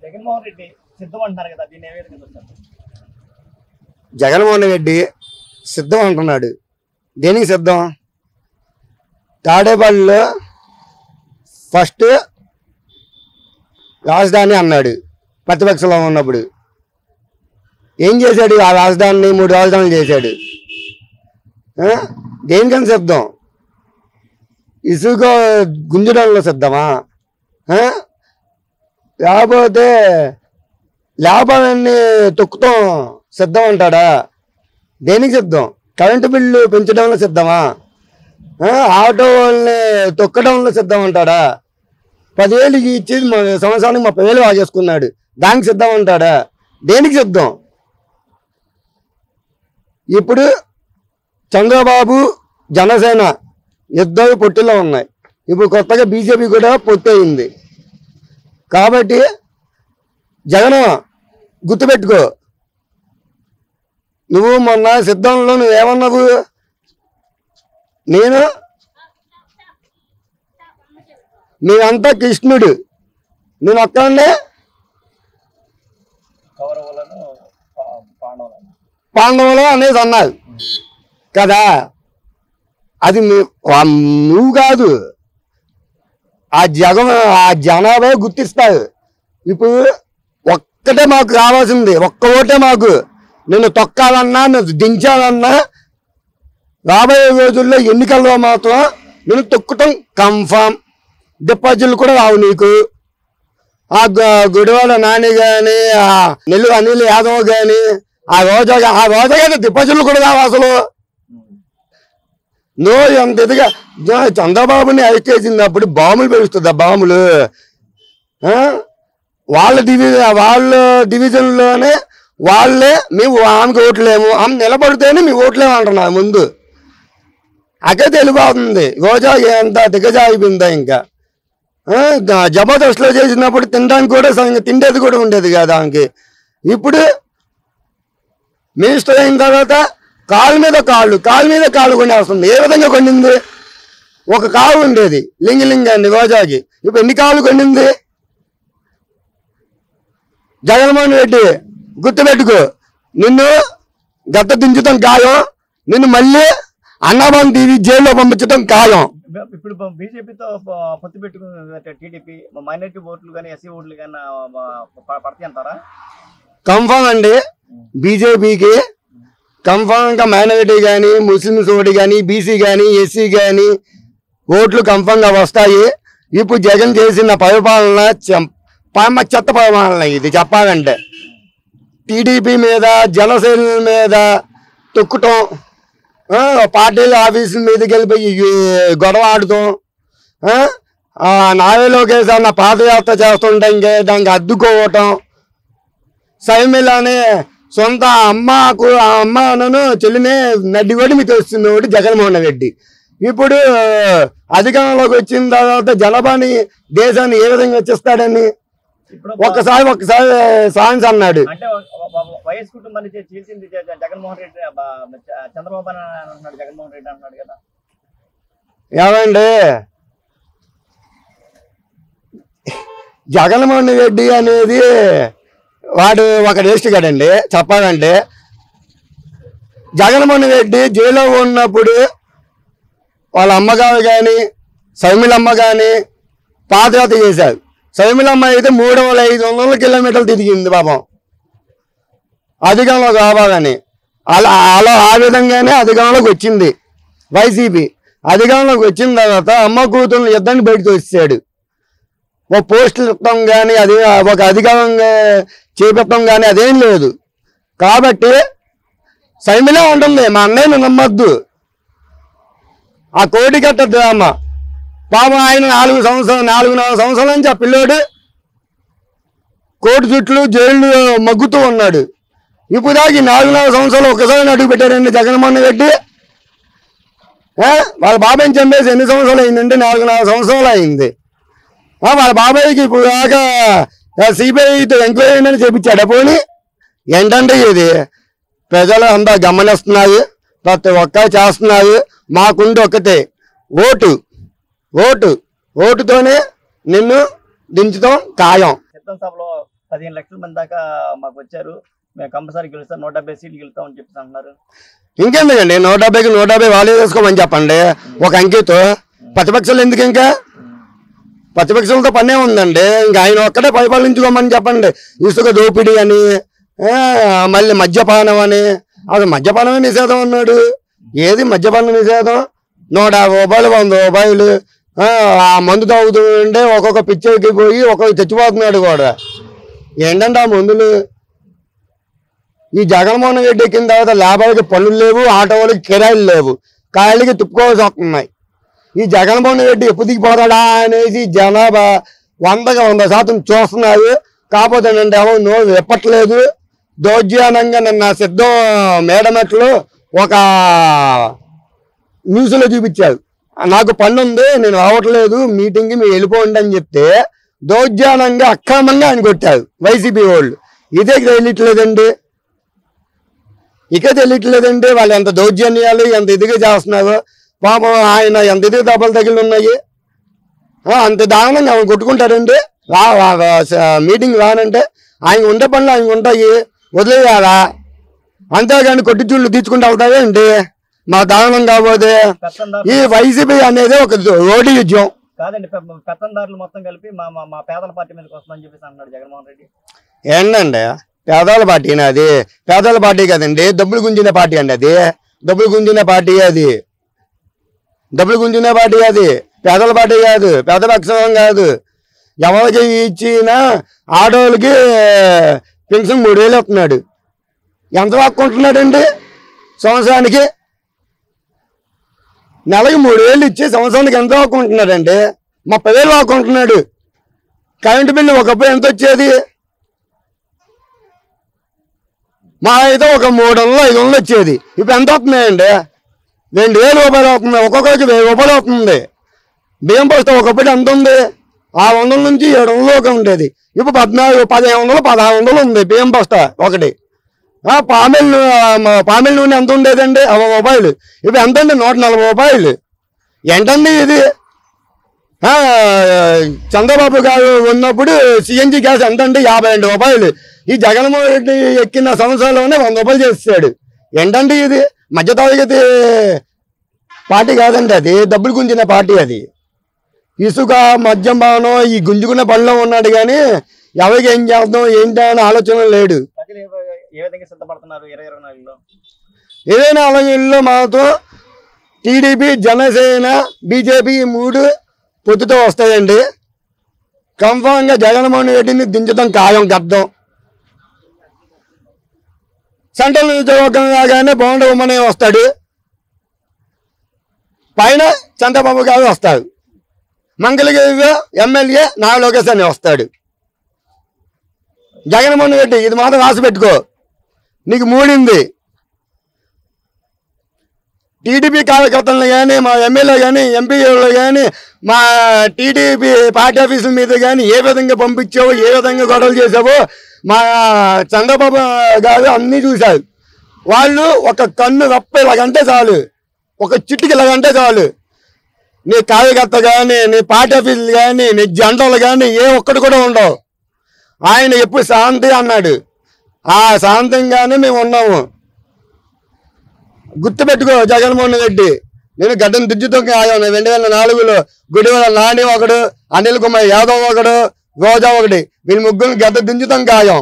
జగన్మోహన్ రెడ్డి సిద్ధం అంటున్నారు కదా, దీన్ని ఏ విధంగా చూస్తారు? జగన్మోహన్ రెడ్డి సిద్ధం అంటున్నాడు. దేనికి సిద్ధం? తాడేపల్లిలో ఫస్ట్ రాజధాని అన్నాడు ప్రతిపక్షంలో ఉన్నప్పుడు. ఏం చేశాడు? ఆ రాజధానిని 3 రాజధానులు చేశాడు. దేనికని సిద్ధం? ఇసుక గుంజడంలో సిద్ధమా? లేకపోతే లాభాలన్నీ తొక్కుతాం సిద్ధం అంటాడా? దేనికి సిద్ధం? కరెంటు బిల్లు పెంచడంలో సిద్ధమా? ఆటో వాళ్ళని తొక్కడంలో సిద్ధం అంటాడా? 10,000 ఇచ్చి సంవత్సరానికి 30,000 ఆగేసుకున్నాడు, దానికి సిద్ధం అంటాడా? దేనికి సిద్ధం? ఇప్పుడు చంద్రబాబు జనసేన ఇద్దరు పొట్టులో ఉన్నాయి. ఇప్పుడు కొత్తగా బీజేపీ కూడా పొత్తు అయింది. కాబట్టి జగన్ గుర్తుపెట్టుకో, నువ్వు మొన్న సిద్ధంలో నువ్వేమన్నావు? నేనంతా కృష్ణుడు, నేను ఒక్కడే పాండవులు అనేది అన్నారు కదా. అది నువ్వు కాదు, ఆ జనాభా గుర్తిస్తారు. ఇప్పుడు ఒక్కటే మాకు కావాల్సింది, ఒక్క ఓటే మాకు. నేను తొక్కాలన్నా, నేను దించాలన్నా రాబోయే రోజుల్లో ఎన్నికల్లో మాత్రం నేను తొక్కుతాం కన్ఫామ్. డిపాజిట్లు కూడా రావు నీకు. ఆ గుడివాడ నాని కానీ, ఆ నెల్లూరు అనిల్ యాదవ్ కానీ, ఆ రోజా కానీ డిపాజిట్లు కూడా రావు అసలు. నువ్వు ఎంత ఎదుగా చంద్రబాబుని అరెస్ట్ చేసినప్పుడు బాంబులు పెరుస్తుందా? బాంబులు వాళ్ళ డివిజన్లోనే వాళ్ళే మేము ఆమెకు ఓట్లేము, ఆమె నిలబడితేనే మీ ఓట్లేము అంటున్నారు ముందు. అదే తెలిపోతుంది. రోజా ఎంత దిగజారిపోయిందా? ఇంకా జబర్దస్త్లో చేసినప్పుడు తినడానికి కూడా తిండేది కూడా ఉండేది కదా ఆమెకి. ఇప్పుడు మినిస్టర్ అయిన తర్వాత కాలు మీద కాళ్ళు కొనేస్తుంది. ఏ విధంగా కొండింది? ఒక కాలు ఉండేది లింగలింగాన్ని రోజాకి, ఇప్పుడు ఎన్ని కాళ్ళు కొండింది? జగన్మోహన్ రెడ్డి గుర్తుపెట్టుకో, నిన్ను గత దించడం ఖాయం, నిన్ను మళ్ళీ అన్నాబాన్ టీవీ జైల్లో పంపించడం ఖాయం. ఇప్పుడు బీజేపీతో పొత్తు పెట్టుకున్న టీడీపీ మైనారిటీ ఓట్లు కానీ ఎస్సీ ఓట్లు కానీ పడతాయి అంటారా? కన్ఫామ్ అండి. బీజేపీకి కన్ఫామ్గా మైనారిటీ కానీ, ముస్లిమ్స్ ఓటు కానీ, బీసీ కానీ, ఎస్సీ కానీ ఓట్లు కన్ఫామ్గా వస్తాయి. ఇప్పుడు జగన్ చేసిన పరిపాలన చెత్త పరిపాలన ఇది చెప్పాలంటే. టీడీపీ మీద, జనసేన మీద తొక్కుతాం, పార్టీల ఆఫీసుల మీదకి వెళ్ళిపోయి గొడవ ఆడుతాం, నావే లోకేష్ అన్న పాదయాత్ర చేస్తుంటే ఇంకే దానికి అద్దుకోవటం, సైమిలానే సొంత అమ్మను చెల్లినే నడ్డిగొడి మీకు వస్తుంది ఒకటి జగన్మోహన్ రెడ్డి. ఇప్పుడు అధికారంలోకి వచ్చిన తర్వాత జనాభాని, దేశాన్ని ఏ విధంగా వచ్చిస్తాడని ఒక్కసారి సాన్స్ అన్నాడు. వైఎస్ కుటుంబాన్ని చీల్చింది జగన్మోహన్ రెడ్డి, చంద్రబాబు అంటున్నాడు, జగన్మోహన్ రెడ్డి అంటున్నాడు కదా. ఏమండి, జగన్మోహన్ రెడ్డి అనేది వాడు ఒక వేస్ట్ కాడండి. చెప్పాలంటే జగన్మోహన్ రెడ్డి జైల్లో ఉన్నప్పుడు వాళ్ళ అమ్మగారు కానీ, సౌమిలమ్మ కానీ పాదయాత్ర చేశారు. సౌమిలమ్మ అయితే 3,500 కిలోమీటర్లు తిరిగింది పాపం అధికారంలో కావాలని. ఆ విధంగానే అధికారంలోకి వచ్చింది వైసీపీ. అధికారంలోకి వచ్చిన తర్వాత అమ్మ కూతురు ఇద్దరిని బయటకు వచ్చాడు. ఒక పోస్టులు ఇస్తాం కానీ, అది ఒక అధికారంగా చేపట్టడం కానీ అదేం లేదు. కాబట్టి సైమిలా ఉంటుంది, మా అన్నయ్యను నమ్మద్దు. ఆ కోటికట్ట డ్రామా పాపం ఆయన 4 సంవత్సరాల నుంచి ఆ పిల్లోడు కోటి చుట్లు జైలు మగ్గుతూ ఉన్నాడు. ఇప్పుడు దాకా 4 సంవత్సరాలు ఒకసారి అడుగు పెట్టారండి జగన్మోహన్ రెడ్డి. వాళ్ళ బాబాయ్ని చంపేసి ఎన్ని సంవత్సరాలు అయిందంటే 4 సంవత్సరాలు అయింది. వాళ్ళ బాబాయ్కి ఇప్పుడు దాకా సిబిఐతో ఎంక్వైరీ అని చేపించాడు. పోనీ ఏంటంటే ఇది ప్రజలు అంతా గమనిస్తున్నారు, ప్రతి ఒక్క చేస్తున్నారు. మాకుండి ఒక్కటే ఓటుతోనే నిన్ను దించుతాం ఖాయం. సభలో 15 లక్షల మంది దాకా మాకు వచ్చారు, మేము కంపల్సరీ గెలుస్తాం, 170 సీట్లు గెలుస్తాం అని చెప్పేసి అంటున్నారు. ఇంకెందుకండి 170కి 170 వాళ్ళే చేసుకోమని చెప్పండి ఒక అంకెతో. ప్రతిపక్షాలు ఎందుకు? ఇంకా ప్రతిపక్షాలతో పనే ఉందండి. ఇంకా ఆయన ఒక్కడే పరిపాలించుకోమని చెప్పండి. ఇసుక దోపిడీ అని, మళ్ళీ మద్యపానం అని. అసలు మద్యపానమే నిషేధం అన్నాడు. ఏది మద్యపానం నిషేధం? 150 రూపాయలు 100 రూపాయలు ఆ మందు తాగుతూ ఉంటే ఒక్కొక్క పిచ్చెక్కి పోయి ఒక్కొక్క చచ్చిపోతున్నాడు కూడా. ఏంటంటే ఆ మందులు. ఈ జగన్మోహన్ రెడ్డి ఎక్కిన తర్వాత లేబర్కి పనులు లేవు, ఆటో వాళ్ళకి కిరాయిలు లేవు, కాయలకి తుప్పుకోవాల్సి వస్తున్నాయి. ఈ జగన్మోహన్ రెడ్డి ఎప్పుడు దిగిపోతాడా అనేసి జనాభా 100% చూస్తున్నారు. కాకపోతే నేను ఎవరు నోరు విప్పట్లేదు. దౌర్జన్యంగా నిన్న సిద్ధం మేడమెట్లు ఒక న్యూస్లో చూపించారు, నాకు పని ఉంది నేను రావట్లేదు మీటింగ్కి మీరు వెళ్ళిపోండి అని చెప్తే దౌర్జన్యంగా అక్రమంగా ఆయన కొట్టారు వైసీపీ వాళ్ళు. ఇదే తెలియట్లేదండి, తెలియట్లేదండి వాళ్ళు ఎంత దౌర్జన్యాలు ఎంత ఇదిగా చేస్తున్నారు. పాపం ఆయన ఎంత ఇదిగా దెబ్బలు తగిలి ఉన్నాయి. అంత దారుణంగా ఆయన కొట్టుకుంటారండి. మీటింగ్ రానంటే ఆయన ఉండే పనులు ఆయన ఉంటాయి, వదిలేయాలా? అంతేగాని కొట్టి చూళ్ళు తీర్చుకుంటూ వెళ్తావేంటి? మా దారుణం కాకపోతే ఈ వైసీపీ అనేది ఒక రోడ్డు యుద్ధం కాదండి. పెత్తందారులు మొత్తం కలిపి మా పేదల పార్టీ మీదకి వస్తుందని చెప్పేసి అన్నాడు జగన్మోహన్ రెడ్డి. ఏంటండి పేదల పార్టీనా? అది పేదల పార్టీ కదండి, డబ్బులు గుంజిన పార్టీ అండి. అది డబ్బులు గుంజిన పార్టీ, డబ్బులు గుంజిన పార్టీ. అది పేదల పార్టీ కాదు, పేద పక్షం కాదు. ఎవరికి ఇచ్చినా ఆడోళ్ళకి పెన్షన్ 3000 వస్తున్నాడు. ఎంత వాక్కుంటున్నాడండి సంవత్సరానికి? నెలకి 3000 ఇచ్చి సంవత్సరానికి ఎంత వాక్కుంటున్నాడండి? 30,000 వాక్కుంటున్నాడు. కరెంటు బిల్లు ఒకప్పుడు ఎంత వచ్చేది? మా అయితే ఒక 300-500 వచ్చేది. ఇప్పుడు ఎంత వస్తున్నాయండి? 2000 రూపాయలు అవుతుంది. ఒక్కొక్కరికి 1000 రూపాయలు అవుతుంది. బియ్యం బస్తా ఒకప్పుడు ఎంత ఉంది? 600 నుంచి 700 ఉండేది. ఇప్పుడు 1500 1600 ఉంది బియ్యం బస్తా ఒకటి. పామిల్ నూనె ఎంత ఉండేదండి? 60 రూపాయలు. ఇప్పుడు ఎంత అండి? 140 రూపాయలు. ఏంటండి ఇది? చంద్రబాబు గారు ఉన్నప్పుడు సిఎన్జి గ్యాస్ ఎంత అండి? 52 రూపాయలు. ఈ జగన్మోహన్ రెడ్డి ఎక్కిన సంవత్సరాల్లోనే 100 రూపాయలు చేస్తాడు. ఏంటండి ఇది? మధ్యతరగతి పార్టీ కాదండి, అది డబ్బులు గుంజిన పార్టీ. అది ఇసుక మద్యం భావనం ఈ గుంజుకున్న పనిలో ఉన్నాడు కానీ ఎవరికి ఏం చేద్దాం ఏంటి అని ఆలోచన లేడు. ఏ విధంగా సిద్ధపడుతున్నారు 2024లో? 2024లో మాతో టీడీపీ, జనసేన, బీజేపీ 3 పొత్తుతో వస్తాయండి. కన్ఫామ్గా జగన్మోహన్ రెడ్డిని దించడం ఖాయం. గద్దం సెంట్రల్ నియోజకవర్గం లాగానే బోండ ఉమ్మనే వస్తాడు, పైన చంద్రబాబు గారు వస్తారు, మంగళగిరిలో ఎమ్మెల్యే నారా లోకేష్ అని వస్తాడు. జగన్మోహన్ రెడ్డి ఇది మాత్రం రాసి పెట్టుకో, నీకు మూడింది. టీడీపీ కార్యకర్తలను కానీ, మా ఎమ్మెల్యే కానీ, ఎంపీలు కానీ, మా టీడీపీ పార్టీ ఆఫీసుల మీద కానీ ఏ విధంగా పంపించావో, ఏ విధంగా గొడవలు చేసావో మా చంద్రబాబు గారు అన్నీ చూశారు. వాళ్ళు ఒక కన్ను రప్ప ఇలాగంటే చాలు, ఒక చిట్టుకి ఇలాగంటే చాలు, నీ కార్యకర్త కానీ, నీ పార్టీ ఆఫీసులు కానీ, నీ జెండాలు కానీ ఏ ఒక్కటి కూడా ఉండవు. ఆయన ఎప్పుడు శాంతి అన్నాడు, ఆ శాంతంగానే మేము ఉన్నాము. గుర్తుపెట్టుకో జగన్మోహన్ రెడ్డి, నేను గడ్డను దిద్దుతో ఆగాను. 2004లో గుడివాడ నాని ఒకడు, అనిల్ కుమార్ యాదవ్ ఒకడు, రోజా ఒకటి, వీళ్ళు ముగ్గురు గడ్డ దించుతాం ఖాయం.